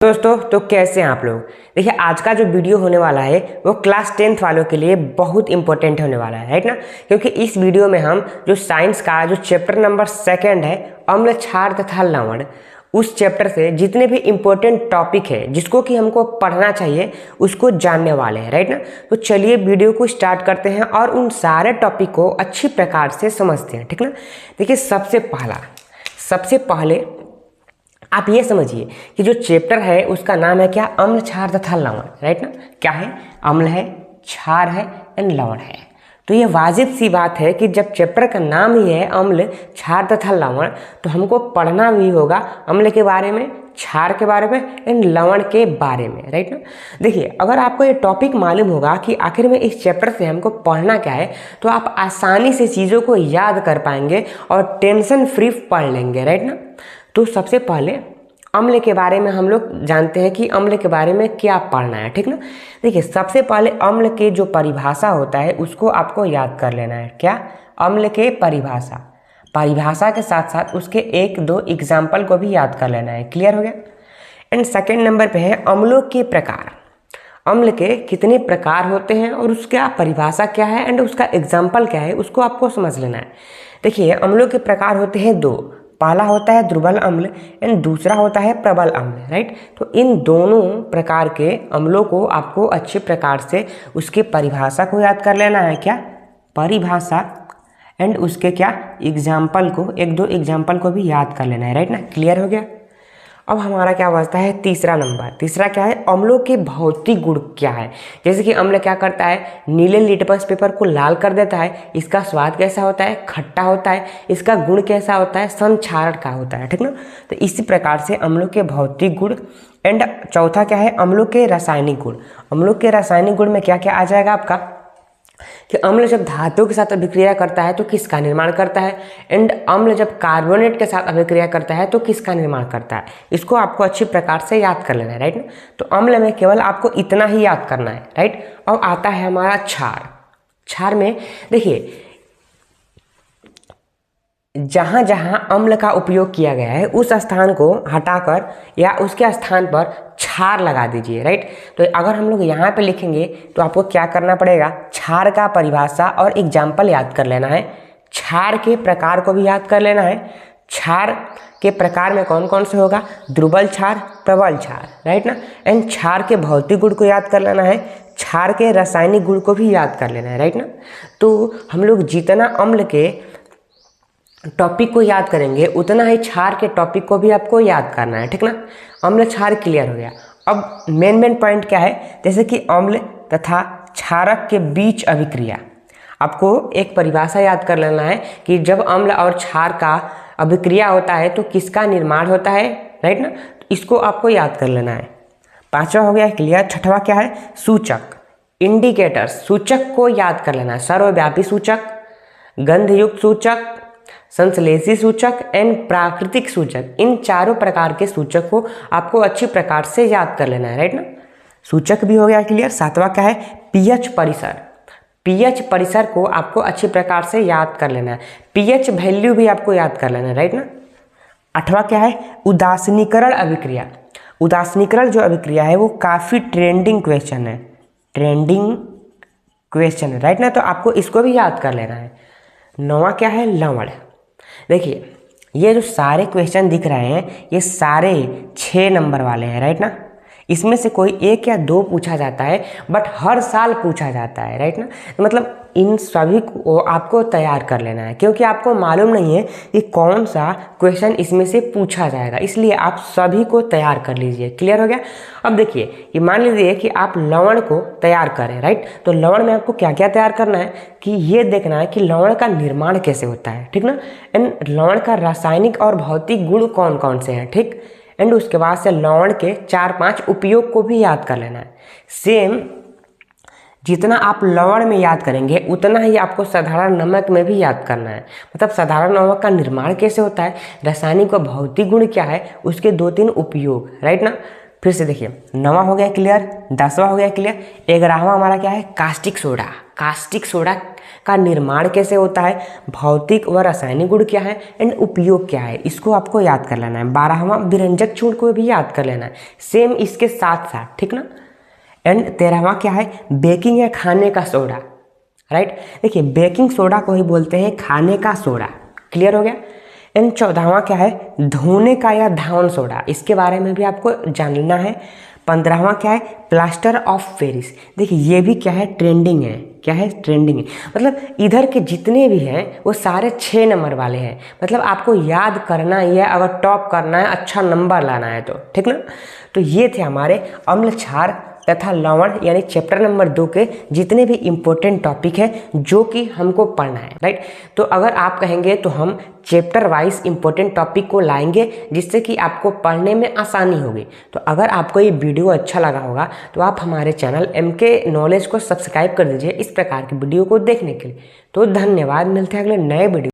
दोस्तों तो कैसे हैं आप लोग। देखिए आज का जो वीडियो होने वाला है वो क्लास 10th वालों के लिए बहुत इंपॉर्टेंट होने वाला है, राइट ना। क्योंकि इस वीडियो में हम जो साइंस का जो चैप्टर नंबर 2 है अम्ल क्षार तथा लवण, उस चैप्टर से जितने भी इम्पोर्टेंट टॉपिक है जिसको कि हमको पढ़ना चाहिए उसको जानने वाले हैं, राइट ना। तो चलिए वीडियो को स्टार्ट करते हैं और उन सारे टॉपिक को अच्छी प्रकार से समझते हैं, ठीक ना। देखिए सबसे पहले आप ये समझिए कि जो चैप्टर है उसका नाम है क्या, अम्ल क्षार तथा लवण, राइट ना। क्या है, अम्ल है, क्षार है एंड लवण है। तो ये वाजिब सी बात है कि जब चैप्टर का नाम ही है अम्ल क्षार तथा लवण तो हमको पढ़ना भी होगा अम्ल के बारे में, क्षार के बारे में एंड लवण के बारे में, राइट ना। देखिए अगर आपको ये टॉपिक मालूम होगा कि आखिर में इस चैप्टर से हमको पढ़ना क्या है तो आप आसानी से चीज़ों को याद कर पाएंगे और टेंशन फ्री पढ़ लेंगे, राइट ना। तो सबसे पहले अम्ल के बारे में हम लोग जानते हैं कि अम्ल के बारे में क्या पढ़ना है, ठीक ना। देखिए सबसे पहले अम्ल के जो परिभाषा होता है उसको आपको याद कर लेना है। क्या, अम्ल के परिभाषा के साथ साथ उसके 1-2 एग्जाम्पल को भी याद कर लेना है। क्लियर हो गया। एंड सेकेंड नंबर पे है अम्लों के प्रकार। अम्ल के कितने प्रकार होते हैं और उसका परिभाषा क्या है एंड उसका एग्जाम्पल क्या है उसको आपको समझ लेना है। देखिए अम्लों के प्रकार होते हैं 2, पहला होता है दुर्बल अम्ल एंड दूसरा होता है प्रबल अम्ल, राइट। तो इन दोनों प्रकार के अम्लों को आपको अच्छे प्रकार से उसके परिभाषा को याद कर लेना है। क्या, परिभाषा एंड उसके क्या एग्जाम्पल को, 1-2 एग्जाम्पल को भी याद कर लेना है, राइट ना। क्लियर हो गया। अब हमारा क्या बचता है तीसरा नंबर। तीसरा क्या है, अम्लों के भौतिक गुण क्या है। जैसे कि अम्ल क्या करता है, नीले लिटमस पेपर को लाल कर देता है। इसका स्वाद कैसा होता है, खट्टा होता है। इसका गुण कैसा होता है, संक्षारक का होता है, ठीक ना। तो इसी प्रकार से अम्लों के भौतिक गुण। एंड चौथा क्या है, अम्लों के रासायनिक गुण। अम्लों के रासायनिक गुण में क्या क्या आ जाएगा आपका कि अम्ल जब धातु के साथ अभिक्रिया करता है तो किसका निर्माण करता है, एंड अम्ल जब कार्बोनेट के साथ अभिक्रिया करता है तो किसका निर्माण करता है। इसको आपको अच्छी प्रकार से याद कर लेना है, राइट ना। तो अम्ल में केवल आपको इतना ही याद करना है, राइट। अब आता है हमारा क्षार। क्षार में देखिए जहाँ जहाँ अम्ल का उपयोग किया गया है उस स्थान को हटाकर या उसके स्थान पर क्षार लगा दीजिए, राइट। तो अगर हम लोग यहाँ पे लिखेंगे तो आपको क्या करना पड़ेगा, क्षार का परिभाषा और एग्जाम्पल याद कर लेना है। क्षार के प्रकार को भी याद कर लेना है। क्षार के प्रकार में कौन कौन से होगा, दुर्बल क्षार, प्रबल क्षार, राइट ना। एंड क्षार के भौतिक गुण को याद कर लेना है। क्षार के रासायनिक गुण को भी याद कर लेना है, राइट ना। तो हम लोग जितना अम्ल के टॉपिक को याद करेंगे उतना ही क्षार के टॉपिक को भी आपको याद करना है, ठीक ना। अम्ल क्षार क्लियर हो गया। अब मेन पॉइंट क्या है, जैसे कि अम्ल तथा क्षारक के बीच अभिक्रिया। आपको एक परिभाषा याद कर लेना है कि जब अम्ल और क्षार का अभिक्रिया होता है तो किसका निर्माण होता है, राइट ना। इसको आपको याद कर लेना है। 5वां हो गया क्लियर। 6वां क्या है, सूचक, इंडिकेटर। सूचक को याद कर लेना है। सर्वव्यापी सूचक, गंधयुक्त सूचक, संश्लेषी सूचक एंड प्राकृतिक सूचक। इन चारों प्रकार के सूचक को आपको अच्छी प्रकार से याद कर लेना है, राइट ना। सूचक भी हो गया क्लियर। 7वां क्या है, पीएच परिसर। पीएच परिसर को आपको अच्छी प्रकार से याद कर लेना है। पीएच वैल्यू भी आपको याद कर लेना है, राइट ना। 8वां क्या है, उदासीनीकरण अभिक्रिया। उदासीनीकरण जो अभिक्रिया है वो काफ़ी ट्रेंडिंग क्वेश्चन है, राइट ना। तो आपको इसको भी याद कर लेना है। 9वां क्या है, लवण। देखिए ये जो सारे क्वेश्चन दिख रहे हैं ये सारे 6 नंबर वाले हैं, राइट ना। इसमें से कोई 1 या 2 पूछा जाता है बट हर साल पूछा जाता है, राइट ना। मतलब इन सभी को आपको तैयार कर लेना है क्योंकि आपको मालूम नहीं है कि कौन सा क्वेश्चन इसमें से पूछा जाएगा, इसलिए आप सभी को तैयार कर लीजिए। क्लियर हो गया। अब देखिए ये मान लीजिए कि आप लवण को तैयार करें, राइट। तो लवण में आपको क्या क्या तैयार करना है कि ये देखना है कि लवण का निर्माण कैसे होता है, ठीक ना। एंड लवण का रासायनिक और भौतिक गुण कौन कौन से हैं, ठीक। एंड उसके बाद से लवण के 4-5 उपयोग को भी याद कर लेना है। सेम जितना आप लवण में याद करेंगे उतना ही आपको साधारण नमक में भी याद करना है। मतलब साधारण नमक का निर्माण कैसे होता है, रासायनिक और भौतिक गुण क्या है, उसके 2-3 उपयोग, राइट ना। फिर से देखिए, 9वां हो गया क्लियर, 10वां हो गया क्लियर। 11वां हमारा क्या है, कास्टिक सोडा। कास्टिक सोडा का निर्माण कैसे होता है, भौतिक व रासायनिक गुण क्या है एंड उपयोग क्या है, इसको आपको याद कर लेना है। 12वां विरंजक चूर्ण को भी याद कर लेना है, सेम इसके साथ साथ, ठीक ना। एंड 13वां क्या है, बेकिंग या खाने का सोडा, राइट। देखिए बेकिंग सोडा को ही बोलते हैं खाने का सोडा, क्लियर हो गया। एंड 14वां क्या है, धोने का या धावन सोडा, इसके बारे में भी आपको जानना है। 15वां क्या है, प्लास्टर ऑफ पेरिस। देखिए ये भी क्या है, ट्रेंडिंग है। क्या है, ट्रेंडिंग है। मतलब इधर के जितने भी हैं वो सारे 6 नंबर वाले हैं। मतलब आपको याद करना ही है, अगर टॉप करना है, अच्छा नंबर लाना है तो, ठीक ना। तो ये थे हमारे अम्ल क्षार तथा लवण यानी चैप्टर नंबर 2 के जितने भी इम्पोर्टेंट टॉपिक है जो कि हमको पढ़ना है, राइट। तो अगर आप कहेंगे तो हम चैप्टर वाइज इम्पोर्टेंट टॉपिक को लाएंगे जिससे कि आपको पढ़ने में आसानी होगी। तो अगर आपको ये वीडियो अच्छा लगा होगा तो आप हमारे चैनल MK नॉलेज को सब्सक्राइब कर दीजिए इस प्रकार की वीडियो को देखने के लिए। तो धन्यवाद, मिलते हैं अगले नए वीडियो।